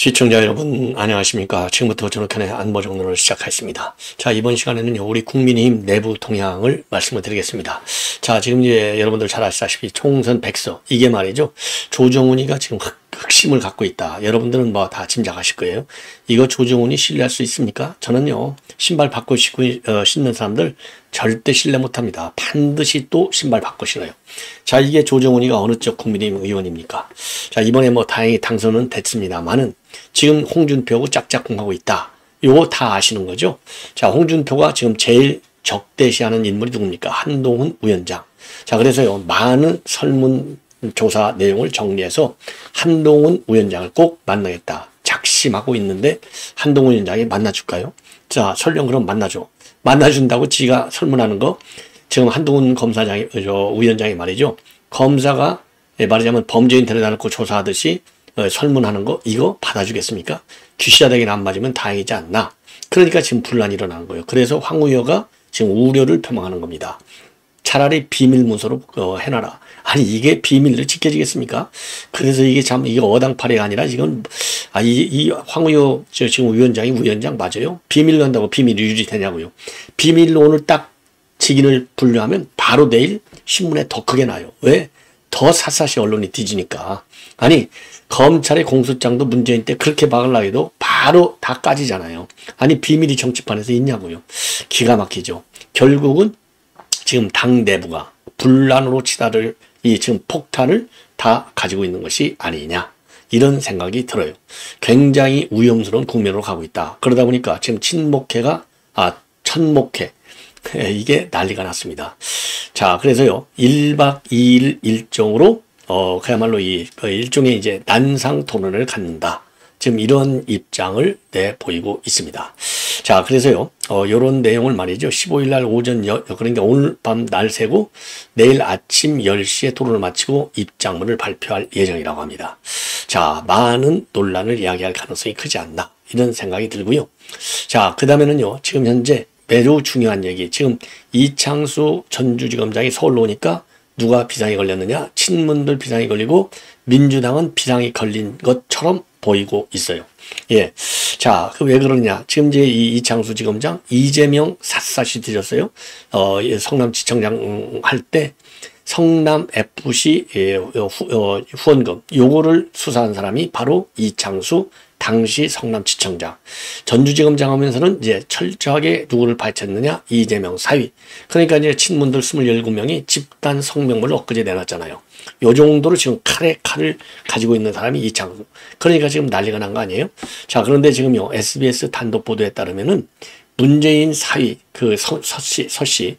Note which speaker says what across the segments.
Speaker 1: 시청자 여러분 안녕하십니까. 지금부터 전욱현의 안보정론을 시작하겠습니다. 자, 이번 시간에는요 우리 국민의힘 내부 동향을 말씀을 드리겠습니다. 자, 지금 이제 여러분들 잘 아시다시피 총선 백서 이게 말이죠 조정훈이가 지금 흑심을 갖고 있다. 여러분들은 뭐 다 짐작하실 거예요. 이거 조정훈이 신뢰할 수 있습니까? 저는요 신발 바꿔 신는 사람들 절대 신뢰 못합니다. 반드시 또 신발 바꿔 신어요. 자, 이게 조정훈이가 어느 쪽 국민의힘 의원입니까? 자, 이번에 뭐 다행히 당선은 됐습니다만은 지금 홍준표하고 짝짝꿍하고 있다. 요거 다 아시는 거죠? 자, 홍준표가 지금 제일 적대시하는 인물이 누굽니까? 한동훈 위원장. 자, 그래서요 많은 설문조사 내용을 정리해서 한동훈 위원장을 꼭 만나겠다 작심하고 있는데 한동훈 위원장이 만나줄까요? 자, 설령 그럼 만나줘. 만나준다고 지가 설문하는 거 지금 한동훈 위원장이 말이죠. 검사가 말하자면 범죄인 데려다 놓고 조사하듯이 설문하는 거 이거 받아주겠습니까? 귀시자되기는 안 맞으면 다행이지 않나. 그러니까 지금 분란이 일어나는 거예요. 그래서 황 의원가 지금 우려를 표명하는 겁니다. 차라리 비밀문서로 해놔라. 아니 이게 비밀로 지켜지겠습니까? 그래서 이게 참 이게 어당팔이가 아니라 지금 이 황 의원 지금 위원장 맞아요? 비밀로 한다고 비밀이 유지되냐고요? 비밀로 오늘 딱 직인을 분류하면 바로 내일 신문에 더 크게 나요. 왜? 더 샅샅이 언론이 뒤지니까. 아니 검찰의 공소장도 문재인 때 그렇게 막으려고 해도 바로 다 까지잖아요. 아니 비밀이 정치판에서 있냐고요. 기가 막히죠. 결국은 지금 당 내부가 분란으로 치달을 이 지금 폭탄을 다 가지고 있는 것이 아니냐. 이런 생각이 들어요. 굉장히 위험스러운 국면으로 가고 있다. 그러다 보니까 지금 친목회가 천목회 이게 난리가 났습니다. 자, 그래서요 1박 2일 일정으로 그야말로 일종의 이제 난상 토론을 갖는다. 지금 이런 입장을 내보이고 있습니다. 자, 그래서요 요런 내용을 말이죠 15일 날 오전 그러니까 오늘 밤 날 새고 내일 아침 10시에 토론을 마치고 입장문을 발표할 예정이라고 합니다. 자, 많은 논란을 이야기할 가능성이 크지 않나 이런 생각이 들고요. 자, 그 다음에는요 지금 현재 매우 중요한 얘기. 지금 이창수 전주지검장이 서울로 오니까 누가 비상이 걸렸느냐? 친문들 비상이 걸리고 민주당은 비상이 걸린 것처럼 보이고 있어요. 예. 자, 왜 그러냐? 지금 이제 이창수 지검장 이재명 샅샅이 드렸어요. 성남지청장 할 때 성남 FC 후원금 요거를 수사한 사람이 바로 이창수 당시 성남지청장. 전주지검장 하면서는 이제 철저하게 누구를 밝혔느냐? 이재명 사위. 그러니까 이제 친문들 27명이 집단 성명문을 엊그제 내놨잖아요. 요 정도로 지금 칼을 가지고 있는 사람이 이창수. 그러니까 지금 난리가 난 거 아니에요? 자, 그런데 지금요, SBS 단독 보도에 따르면은 문재인 사위, 서씨,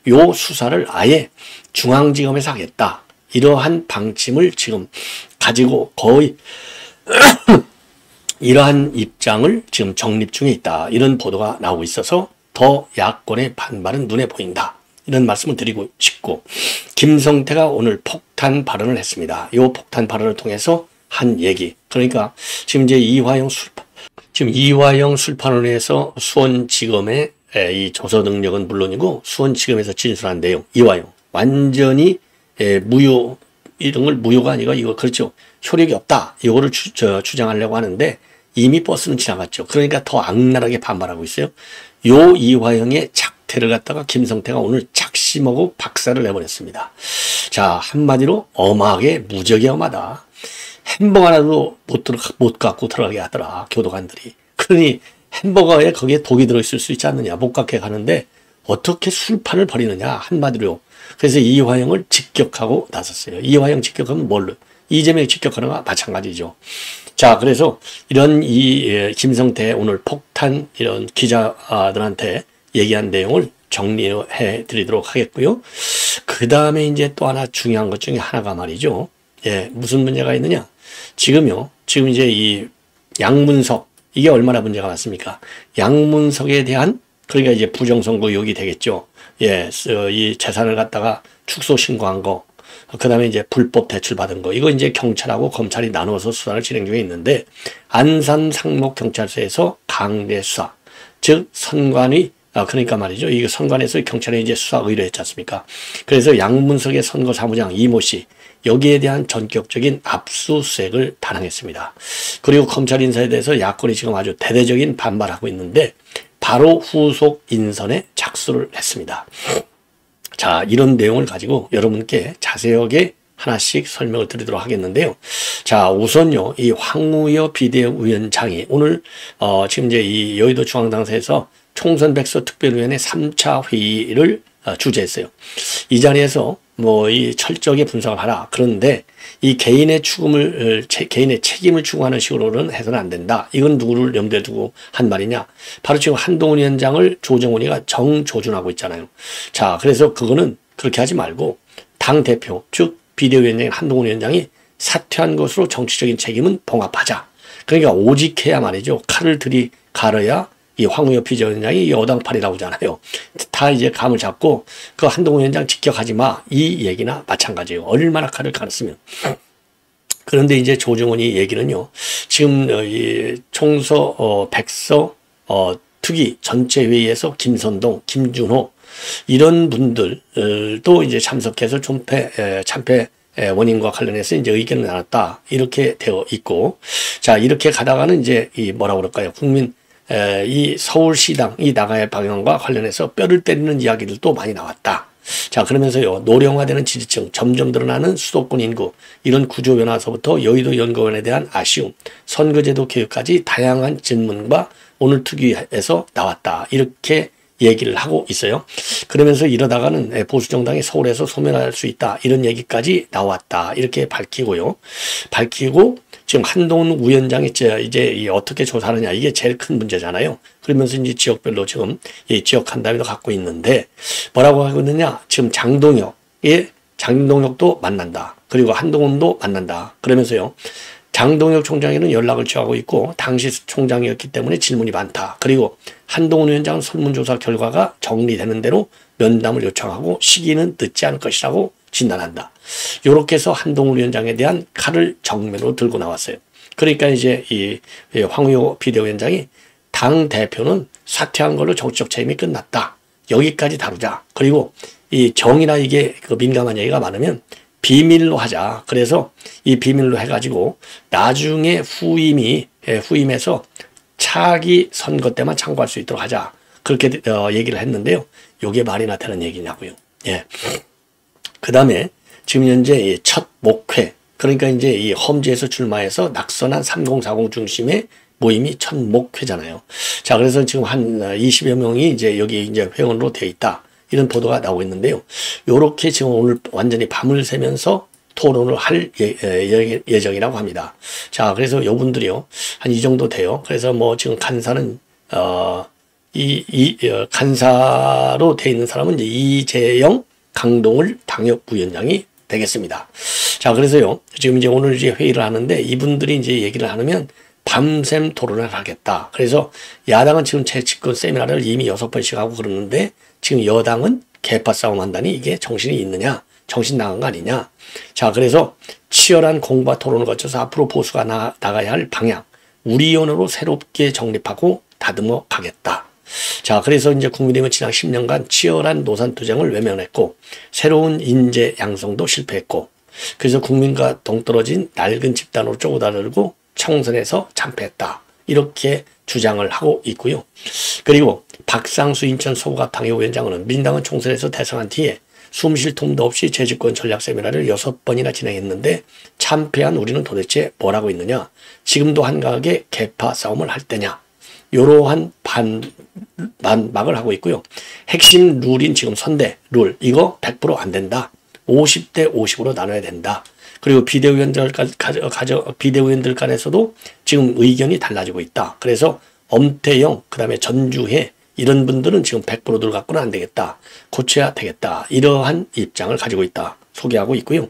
Speaker 1: 요 수사를 아예 중앙지검에서 하겠다. 이러한 방침을 지금 가지고 거의 이러한 입장을 지금 정립 중에 있다. 이런 보도가 나오고 있어서 더 야권의 반발은 눈에 보인다. 이런 말씀을 드리고 싶고, 김성태가 오늘 폭탄 발언을 했습니다. 이 폭탄 발언을 통해서 한 얘기. 그러니까 지금 이제 이화영 술판원에서 수원지검의 이 조서 능력은 물론이고 수원지검에서 진술한 내용, 이화영 완전히 무효, 이런 걸 무효가 아니고 이거 그렇죠. 효력이 없다. 이거를 주장하려고 하는데 이미 버스는 지나갔죠. 그러니까 더 악랄하게 반발하고 있어요. 요 이화영의 작태를 갖다가 김성태가 오늘 작심하고 박살을 내버렸습니다. 자, 한마디로 엄하게 무적이 엄하다. 햄버거 하나도 못 갖고 들어가게 하더라, 교도관들이. 그러니 햄버거에 거기에 독이 들어있을 수 있지 않느냐, 못 갖게 가는데 어떻게 술판을 벌이느냐, 한마디로. 그래서 이화영을 직격하고 나섰어요. 이화영 직격하면 뭘로? 이재명이 직격하는 거와 마찬가지죠. 자, 그래서 이런 김성태 오늘 폭탄 이런 기자들한테 얘기한 내용을 정리해 드리도록 하겠고요. 그 다음에 이제 또 하나 중요한 것 중에 하나가 말이죠. 예, 무슨 문제가 있느냐? 지금 이제 이 양문석, 이게 얼마나 문제가 많습니까? 양문석에 대한, 그러니까 이제 부정선거 의혹이 되겠죠. 예, 이 재산을 갖다가 축소 신고한 거, 그 다음에 이제 불법 대출받은 거, 이거 이제 경찰하고 검찰이 나눠서 수사를 진행 중에 있는데, 안산 상록경찰서에서 강제 수사, 즉, 선관위, 그러니까 말이죠. 이게 선관에서 경찰에 이제 수사 의뢰했지 않습니까? 그래서 양문석의 선거사무장 이모 씨, 여기에 대한 전격적인 압수수색을 단행했습니다. 그리고 검찰 인사에 대해서 야권이 지금 아주 대대적인 반발하고 있는데 바로 후속 인선에 착수를 했습니다. 자, 이런 내용을 가지고 여러분께 자세하게 하나씩 설명을 드리도록 하겠는데요. 자, 우선요, 이 황우여 비대위원장이 오늘 지금 이제 이 여의도 중앙당사에서 총선 백서 특별위원회 3차 회의를 주재했어요. 이 자리에서 뭐 이 철저하게 분석을 하라. 그런데 이 개인의 개인의 책임을 추구하는 식으로는 해서는 안 된다. 이건 누구를 염두에 두고 한 말이냐? 바로 지금 한동훈 위원장을 조정훈이가 정조준하고 있잖아요. 자, 그래서 그거는 그렇게 하지 말고 당 대표, 즉 비대위원장인 한동훈 위원장이 사퇴한 것으로 정치적인 책임은 봉합하자. 그러니까 오직해야 말이죠. 칼을 갈아야 이 황우여 비대위원장이 여당팔이라고 하잖아요. 다 이제 감을 잡고 그 한동훈 위원장 직격하지 마. 이 얘기나 마찬가지예요. 얼마나 칼을 갈았으면. 그런데 이제 조정훈이 얘기는요. 지금 이 총서 백서 특위 전체 회의에서 김선동, 김준호 이런 분들도 이제 참석해서 참패 원인과 관련해서 이제 의견을 나눴다. 이렇게 되어 있고, 자, 이렇게 가다가는 이제 이 뭐라고 그럴까요? 이 서울시당 이 나가의 방향과 관련해서 뼈를 때리는 이야기들도 많이 나왔다. 자, 그러면서요, 노령화되는 지지층, 점점 드러나는 수도권 인구, 이런 구조 변화서부터 여의도 연구원에 대한 아쉬움, 선거제도 개혁까지 다양한 질문과 오늘 특위에서 나왔다. 이렇게 얘기를 하고 있어요. 그러면서 이러다가는 보수정당이 서울에서 소멸할 수 있다. 이런 얘기까지 나왔다. 이렇게 밝히고 지금 한동훈 위원장이 이제 어떻게 조사하느냐. 이게 제일 큰 문제잖아요. 그러면서 이제 지역별로 지금 이 지역 간담회도 갖고 있는데 뭐라고 하고 있느냐. 지금 장동혁도 만난다. 그리고 한동훈도 만난다. 그러면서요. 장동혁 총장에는 연락을 취하고 있고 당시 총장이었기 때문에 질문이 많다. 그리고 한동훈 위원장은 설문조사 결과가 정리되는 대로 면담을 요청하고 시기는 늦지 않을 것이라고 진단한다. 이렇게 해서 한동훈 위원장에 대한 칼을 정면으로 들고 나왔어요. 그러니까 이제 이 황우여 비대위원장이 당 대표는 사퇴한 걸로 정치적 책임이 끝났다. 여기까지 다루자. 그리고 이 정의나 이게 그 민감한 얘기가 많으면 비밀로 하자. 그래서 이 비밀로 해가지고 나중에 후임해서 차기 선거 때만 참고할 수 있도록 하자. 그렇게 얘기를 했는데요. 요게 말이나 되는 얘기냐고요. 예. 그 다음에 지금 현재 첫 목회, 그러니까 이제 이 험지에서 출마해서 낙선한 3040 중심의 모임이 첫 목회잖아요. 자, 그래서 지금 한 20여 명이 이제 여기 이제 회원으로 되어 있다. 이런 보도가 나오고 있는데요. 요렇게 지금 오늘 완전히 밤을 새면서 토론을 할 예정이라고 합니다. 자, 그래서 요분들이요. 한 이 정도 돼요. 그래서 뭐 지금 간사는, 간사로 돼 있는 사람은 이제 이재영 강동을 당협부위원장이 되겠습니다. 자, 그래서요. 지금 이제 오늘 이제 회의를 하는데 이분들이 이제 얘기를 하면 밤샘 토론을 하겠다. 그래서 야당은 지금 재집권 세미나를 이미 6번씩 하고 그러는데 지금 여당은 개파 싸움 한다니 이게 정신이 있느냐? 정신 나간 거 아니냐? 자, 그래서 치열한 공부와 토론을 거쳐서 앞으로 보수가 나가야 할 방향, 우리 언어로 새롭게 정립하고 다듬어 가겠다. 자, 그래서 이제 국민의힘은 지난 10년간 치열한 노선투쟁을 외면했고 새로운 인재 양성도 실패했고 그래서 국민과 동떨어진 낡은 집단으로 쪼그다들고 총선에서 참패했다. 이렇게 주장을 하고 있고요. 그리고 박상수 인천 서구갑 당협위원장은 민당은 총선에서 대승한 뒤에 숨 쉴 틈도 없이 재집권 전략 세미나를 6번이나 진행했는데 참패한 우리는 도대체 뭘 하고 있느냐. 지금도 한가하게 개파 싸움을 할 때냐. 이러한 반박을 하고 있고요. 핵심 룰인 지금 선대 룰 이거 100% 안 된다. 50대 50으로 나눠야 된다. 그리고 비대위원들 간에서도 지금 의견이 달라지고 있다. 그래서 엄태영, 그 다음에 전주혜 이런 분들은 지금 100% 들어갖고는 안 되겠다. 고쳐야 되겠다. 이러한 입장을 가지고 있다. 소개하고 있고요.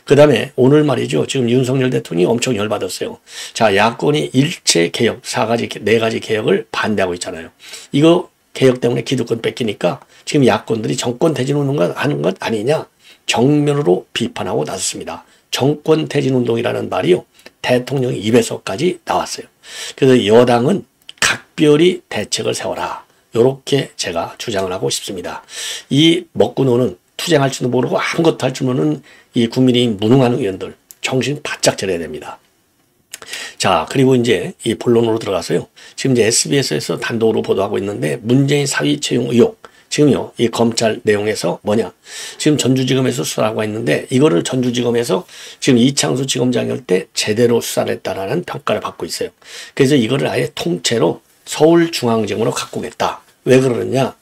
Speaker 1: 그 다음에 오늘 말이죠. 지금 윤석열 대통령이 엄청 열받았어요. 자, 야권이 일체 개혁, 4가지 개혁을 반대하고 있잖아요. 이거 개혁 때문에 기득권 뺏기니까 지금 야권들이 정권 퇴진운동 하는 것 아니냐. 정면으로 비판하고 나섰습니다. 정권 퇴진 운동이라는 말이요. 대통령 입에서까지 나왔어요. 그래서 여당은 각별히 대책을 세워라. 이렇게 제가 주장을 하고 싶습니다. 이 먹고 노는 투쟁할지도 모르고 아무것도 할 줄 모르는 이 국민의힘 무능한 의원들 정신 바짝 차려야 됩니다. 자, 그리고 이제 이 본론으로 들어가서요. 지금 이제 SBS에서 단독으로 보도하고 있는데 문재인 사위 채용 의혹. 지금요, 이 검찰 내용에서 뭐냐. 지금 전주지검에서 수사하고 있는데 이거를 전주지검에서 지금 이창수 지검장이 할 때 제대로 수사를 했다라는 평가를 받고 있어요. 그래서 이거를 아예 통째로 서울중앙지검으로 갖고 오겠다. 왜 그러느냐.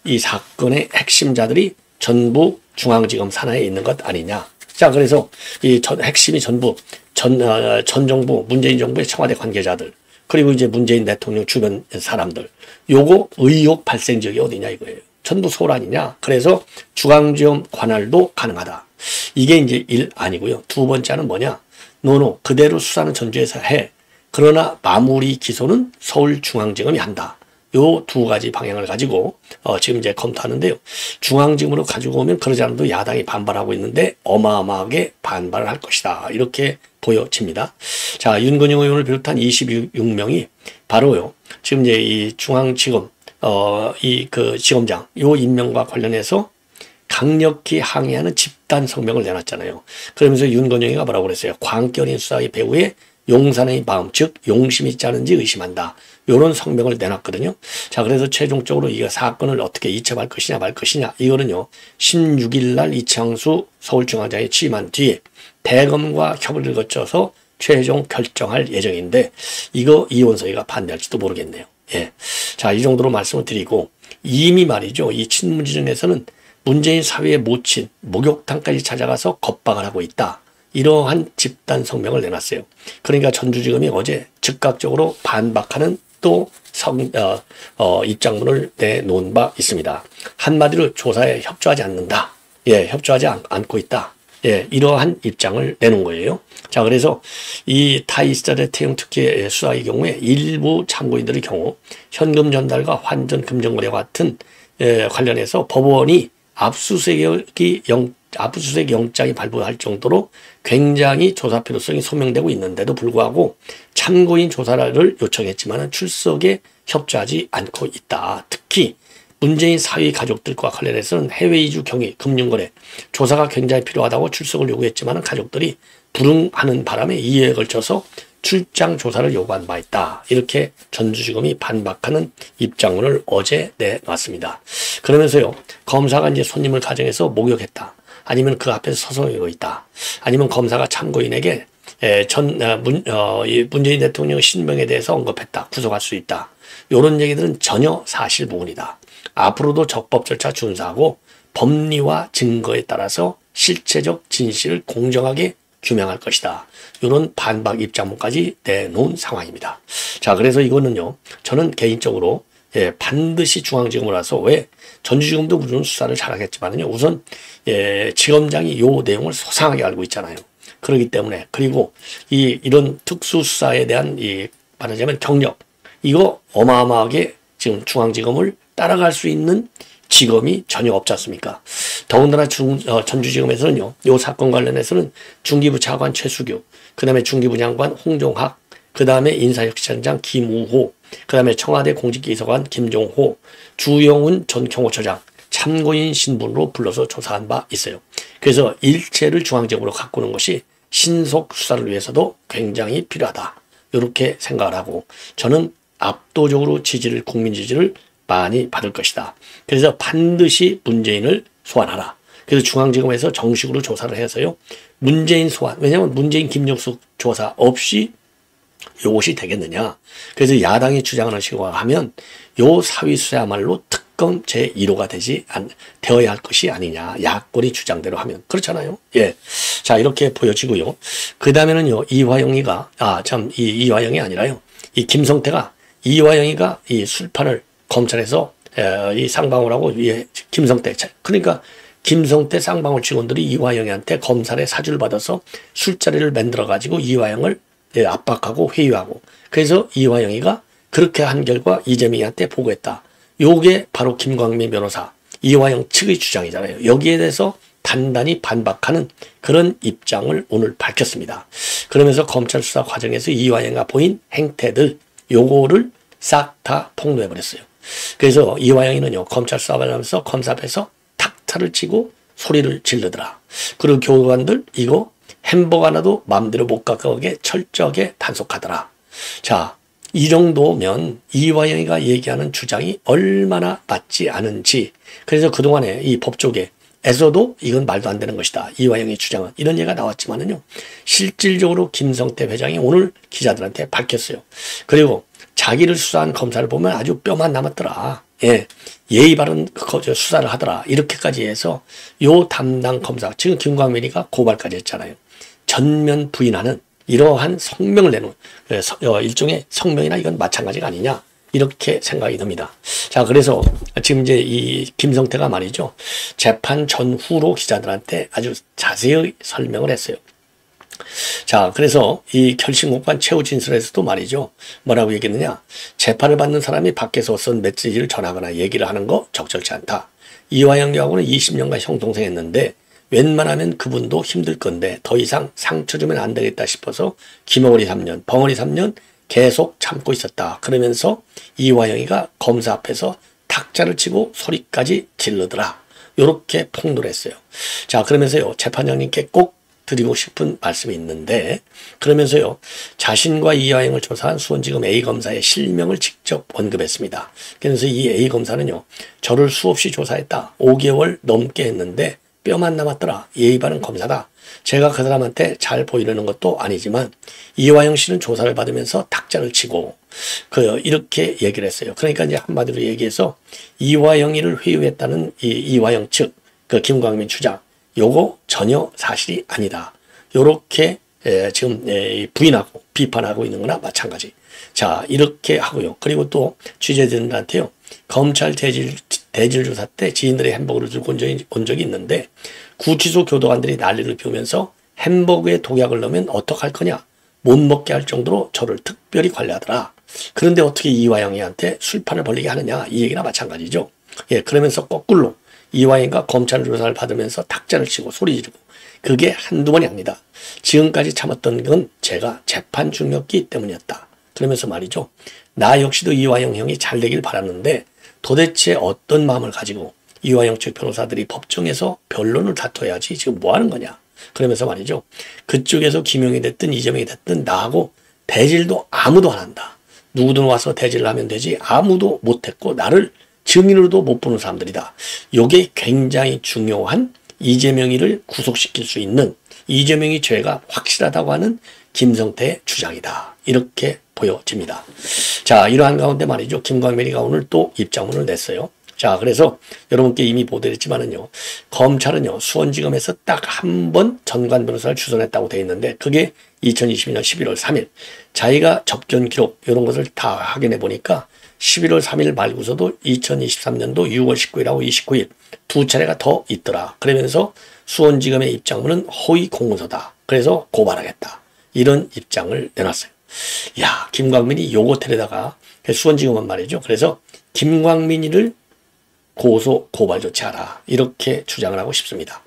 Speaker 1: 이 사건의 핵심자들이 전부 중앙지검 산하에 있는 것 아니냐. 자, 그래서 이 핵심이 전부 전 정부, 문재인 정부의 청와대 관계자들, 그리고 이제 문재인 대통령 주변 사람들, 요거 의혹 발생 지역이 어디냐 이거예요. 전부 서울 아니냐. 그래서 중앙지검 관할도 가능하다. 이게 이제 일 아니고요. 두 번째는 뭐냐. 노노, 그대로 수사는 전주에서 해. 그러나 마무리 기소는 서울중앙지검이 한다. 요 두 가지 방향을 가지고 지금 이제 검토하는데요. 중앙지검으로 가지고 오면 그러지 않아도 야당이 반발하고 있는데 어마어마하게 반발을 할 것이다. 이렇게 보여집니다. 자, 윤건영 의원을 비롯한 26명이 바로요. 지금 이제 이 중앙지검 지검장 요 임명과 관련해서 강력히 항의하는 집단 성명을 내놨잖아요. 그러면서 윤건영이가 뭐라고 그랬어요? 광기 어린 수사의 배후에 용산의 마음, 즉 용심이 있지 않은지 의심한다. 이런 성명을 내놨거든요. 자, 그래서 최종적으로 이 사건을 어떻게 이첩할 것이냐 말 것이냐, 이거는요 16일 날 이창수 서울중앙장에 취임한 뒤에 대검과 협의를 거쳐서 최종 결정할 예정인데 이거 이원석이가 반대할지도 모르겠네요. 예. 자, 이 정도로 말씀을 드리고, 이미 말이죠, 이 친문지정에서는 문재인 사위의 모친 목욕탕까지 찾아가서 겁박을 하고 있다. 이러한 집단 성명을 내놨어요. 그러니까 전주지검이 어제 즉각적으로 반박하는 또 입장문을 내놓은 바 있습니다. 한마디로 조사에 협조하지 않는다. 예, 협조하지 않고 있다. 예, 이러한 입장을 내놓은 거예요. 자, 그래서 이 타이스타의 태용 특혜 수사의 경우에 일부 참고인들의 경우 현금 전달과 환전 금전 거래와 같은 관련해서 법원이 압수수색 영장이 발부할 정도로 굉장히 조사 필요성이 소명되고 있는데도 불구하고 참고인 조사를 요청했지만 출석에 협조하지 않고 있다. 특히 문재인 사위 가족들과 관련해서는 해외 이주 경위, 금융거래 조사가 굉장히 필요하다고 출석을 요구했지만 가족들이 불응하는 바람에 2회에 걸쳐서 출장 조사를 요구한 바 있다. 이렇게 전주지검이 반박하는 입장문을 어제 내놨습니다. 그러면서요, 검사가 이제 손님을 가정해서 목욕했다. 아니면 그 앞에서 서성이고 있다. 아니면 검사가 참고인에게 문재인 대통령 신병에 대해서 언급했다. 구속할 수 있다. 이런 얘기들은 전혀 사실무근이다. 앞으로도 적법 절차 준수하고 법리와 증거에 따라서 실체적 진실을 공정하게 규명할 것이다. 이런 반박 입장문까지 내놓은 상황입니다. 자, 그래서 이거는요, 저는 개인적으로 반드시 중앙지검으로 와서, 왜 전주지검도 물론 수사를 잘하겠지만요, 우선 지검장이 요 내용을 소상하게 알고 있잖아요. 그렇기 때문에, 그리고 이런 특수수사에 대한 말하자면 경력, 이거 어마어마하게 지금 중앙지검을 따라갈 수 있는 지검이 전혀 없지 않습니까? 더군다나 전주지검에서는요, 요 사건 관련해서는 중기부 차관 최수규, 그 다음에 중기부 장관 홍종학, 그 다음에 인사혁신처장 김우호, 그 다음에 청와대 공직기소관 김종호, 주영훈 전 경호처장 참고인 신분으로 불러서 조사한 바 있어요. 그래서 일체를 중앙지검으로 갖고 오는 것이 신속 수사를 위해서도 굉장히 필요하다. 이렇게 생각을 하고, 저는 압도적으로 국민 지지를 많이 받을 것이다. 그래서 반드시 문재인을 소환하라. 그래서 중앙지검에서 정식으로 조사를 해서요, 문재인 소환, 왜냐하면 문재인 김정숙 조사 없이 이것이 되겠느냐. 그래서 야당이 주장하는 식으로 하면 요 사위수야말로 특검 제1호가 되어야 할 것이 아니냐. 야권이 주장대로 하면. 그렇잖아요. 예. 자, 이렇게 보여지고요. 그 다음에는요, 이화영이가, 이화영이 아니라요, 이 김성태가, 이화영이가 이 술판을 검찰에서 이 쌍방울 하고 김성태, 그러니까 김성태 쌍방울 직원들이 이화영이한테 검찰에 사주를 받아서 술자리를 만들어 가지고 이화영을 압박하고 회유하고, 그래서 이화영이가 그렇게 한 결과 이재명한테 보고했다. 요게 바로 김광민 변호사, 이화영 측의 주장이잖아요. 여기에 대해서 단단히 반박하는 그런 입장을 오늘 밝혔습니다. 그러면서 검찰 수사 과정에서 이화영이가 보인 행태들, 요거를 싹 다 폭로해버렸어요. 그래서 이화영이는요, 검찰 수사를 하면서 검사 앞에서 탁 탁자를 치고 소리를 지르더라. 그리고 교관들 이거 햄버거 하나도 마음대로 못 가져가게 철저하게 단속하더라. 자, 이 정도면 이화영이가 얘기하는 주장이 얼마나 맞지 않은지, 그래서 그동안에 이 법조계에서도 이건 말도 안 되는 것이다, 이화영의 주장은, 이런 얘기가 나왔지만은요, 실질적으로 김성태 회장이 오늘 기자들한테 밝혔어요. 그리고 자기를 수사한 검사를 보면 아주 뼈만 남았더라. 예, 예의 바른 수사를 하더라. 이렇게까지 해서 요 담당 검사, 지금 김광민이가 고발까지 했잖아요. 전면 부인하는 이러한 성명을 내놓은 일종의 성명이나 이건 마찬가지가 아니냐, 이렇게 생각이 듭니다. 자, 그래서 지금 이제 이 김성태가 말이죠, 재판 전후로 기자들한테 아주 자세히 설명을 했어요. 자, 그래서 이 결심공판 최후 진술에서도 말이죠, 뭐라고 얘기했느냐, 재판을 받는 사람이 밖에서 쓴 메시지를 전하거나 얘기를 하는 거 적절치 않다. 이화영 여하고는 20년간 형동생했는데 웬만하면 그분도 힘들 건데 더 이상 상처 주면 안 되겠다 싶어서 김어걸이 3년, 벙어리 3년 계속 참고 있었다. 그러면서 이화영이가 검사 앞에서 탁자를 치고 소리까지 지르더라. 요렇게 폭로를 했어요. 자, 그러면서요, 재판장님께 꼭 드리고 싶은 말씀이 있는데, 그러면서요, 자신과 이화영을 조사한 수원지검 A검사의 실명을 직접 언급했습니다. 그래서 이 A검사는요, 저를 수없이 조사했다. 5개월 넘게 했는데 뼈만 남았더라. 예의 바른 검사다. 제가 그 사람한테 잘 보이려는 것도 아니지만 이화영 씨는 조사를 받으면서 탁자를 치고 이렇게 얘기를 했어요. 그러니까 이제 한마디로 얘기해서 이화영이를 회유했다는 이화영 측, 김광민 주장, 요거 전혀 사실이 아니다. 요렇게 지금 부인하고 비판하고 있는 거나 마찬가지. 자, 이렇게 하고요. 그리고 또 취재진들한테요, 검찰 대질 조사 때 지인들의 햄버거를 들고 온 적이 있는데 구치소 교도관들이 난리를 피우면서 햄버거에 독약을 넣으면 어떡할 거냐, 못 먹게 할 정도로 저를 특별히 관리하더라. 그런데 어떻게 이화영이한테 술판을 벌리게 하느냐, 이 얘기나 마찬가지죠. 예, 그러면서 거꾸로 이화영과 검찰 조사를 받으면서 탁자를 치고 소리 지르고, 그게 한두 번이 아니다. 지금까지 참았던 건 제가 재판 중이었기 때문이었다. 그러면서 말이죠, 나 역시도 이화영 형이 잘 되길 바랐는데 도대체 어떤 마음을 가지고 이화영 측 변호사들이 법정에서 변론을 다퉈야지 지금 뭐 하는 거냐. 그러면서 말이죠, 그쪽에서 김용이 됐든 이재명이 됐든 나하고 대질도 아무도 안 한다. 누구든 와서 대질을 하면 되지 아무도 못했고 나를 증인으로도 못 보는 사람들이다. 이게 굉장히 중요한 이재명이를 구속시킬 수 있는, 이재명이 죄가 확실하다고 하는 김성태의 주장이다. 이렇게 보여집니다. 자, 이러한 가운데 말이죠, 김광민이가 오늘 또 입장문을 냈어요. 자, 그래서 여러분께 이미 보도했지만은요, 검찰은요, 수원지검에서 딱 한 번 전관 변호사를 추선했다고 되어 있는데 그게 2022년 11월 3일. 자기가 접견 기록 이런 것을 다 확인해 보니까 11월 3일 말고서도 2023년도 6월 19일하고 29일 두 차례가 더 있더라. 그러면서 수원지검의 입장문은 허위 공문서다. 그래서 고발하겠다. 이런 입장을 내놨어요. 야, 김광민이 요거 데려다가 수원지검은 말이죠. 그래서 김광민이를 고발 조치하라. 이렇게 주장을 하고 싶습니다.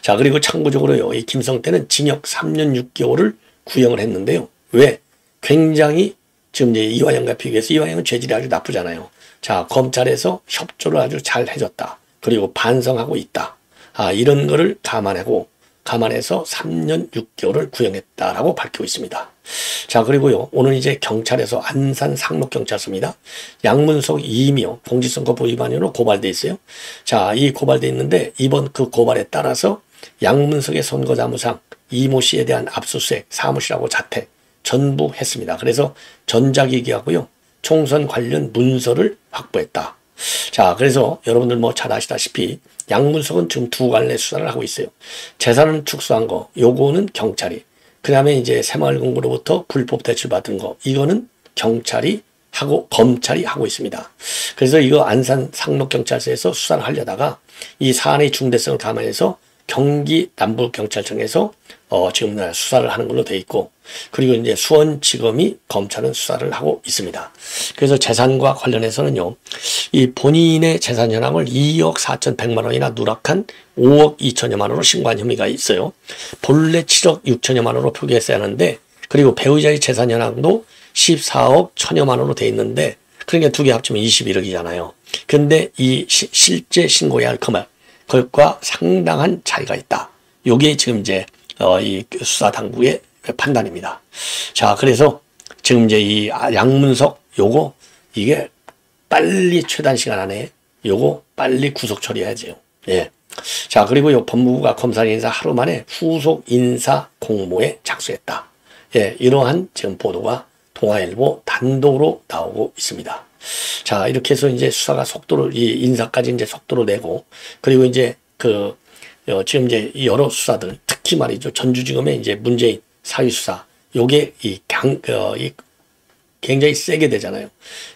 Speaker 1: 자, 그리고 참고적으로요, 이 김성태는 징역 3년 6개월을 구형을 했는데요. 왜? 굉장히 지금 이제 이화영과 비교해서 이화영은 죄질이 아주 나쁘잖아요. 자, 검찰에서 협조를 아주 잘 해줬다. 그리고 반성하고 있다. 아, 이런 거를 감안해서 3년 6개월을 구형했다라고 밝히고 있습니다. 자, 그리고요, 오늘 이제 경찰에서 안산 상록경찰서입니다. 양문석 이임이요, 공직선거법 위반으로 고발돼 있어요. 자, 이 고발돼 있는데 이번 그 고발에 따라서 양문석의 선거자무상 이모 씨에 대한 압수수색, 사무실하고 자택 전부 했습니다. 그래서 전자기기하고요, 총선 관련 문서를 확보했다. 자, 그래서 여러분들 뭐 잘 아시다시피 양문석은 지금 두 갈래 수사를 하고 있어요. 재산을 축소한 거, 요거는 경찰이, 그 다음에 이제 새마을금고로부터 불법 대출받은 거, 이거는 경찰이 하고 검찰이 하고 있습니다. 그래서 이거 안산 상록경찰서에서 수사를 하려다가 이 사안의 중대성을 감안해서 경기 남부경찰청에서 지금 수사를 하는 걸로 돼 있고, 그리고 이제 수원지검이 검찰은 수사를 하고 있습니다. 그래서 재산과 관련해서는요, 이 본인의 재산 현황을 2억 4,100만 원이나 누락한 5억 2천여만 원으로 신고한 혐의가 있어요. 본래 7억 6천여만 원으로 표기했어야 하는데, 그리고 배우자의 재산 현황도 14억 1천여만 원으로 돼 있는데, 그러니까 두 개 합치면 21억이잖아요. 근데 이 실제 신고해야 할 금액, 그것과 상당한 차이가 있다. 요게 지금 이제 이 수사 당국의 판단입니다. 자, 그래서 지금 이제 이 양문석 요거 이게 빨리 최단 시간 안에 요거 빨리 구속 처리해야 돼요. 예. 자, 그리고 요 법무부가 검찰 인사 하루 만에 후속 인사 공모에 착수했다. 예, 이러한 지금 보도가 동아일보 단독으로 나오고 있습니다. 자, 이렇게 해서 이제 수사가 속도를, 이 인사까지 이제 속도로 내고, 그리고 이제 지금 이제 여러 수사들, 특히 말이죠. 전주지검의 이제 문재인 사위수사, 요게 굉장히 세게 되잖아요.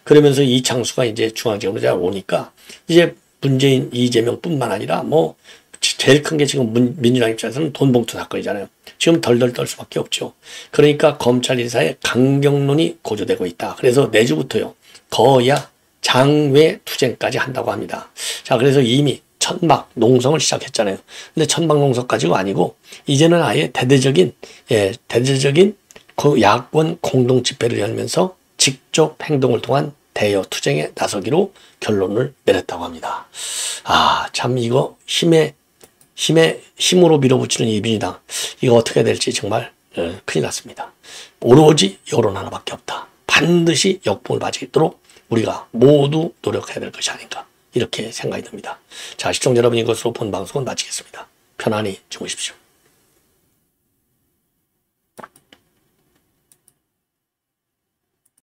Speaker 1: 그러면서 이창수가 이제 중앙지검으로 오니까 이제 문재인, 이재명 뿐만 아니라 뭐 제일 큰 게 지금 민주당 입장에서는 돈봉투 사건이잖아요. 지금 덜덜 떨 수밖에 없죠. 그러니까 검찰 인사에 강경론이 고조되고 있다. 그래서 내주부터요. 거야 장외 투쟁까지 한다고 합니다. 자, 그래서 이미 천막 농성을 시작했잖아요. 근데 천막 농성까지가 아니고 이제는 아예 대대적인 그 야권 공동 집회를 열면서 직접 행동을 통한 대여 투쟁에 나서기로 결론을 내렸다고 합니다. 아, 참 이거 힘으로 밀어붙이는 이 민주당 이거 어떻게 될지 정말 큰일 났습니다. 오로지 여론 하나밖에 없다. 반드시 역풍을 맞이도록 우리가 모두 노력해야 될 것이 아닌가 이렇게 생각이 듭니다. 자, 시청자 여러분 이것으로 본 방송은 마치겠습니다. 편안히 주무십시오.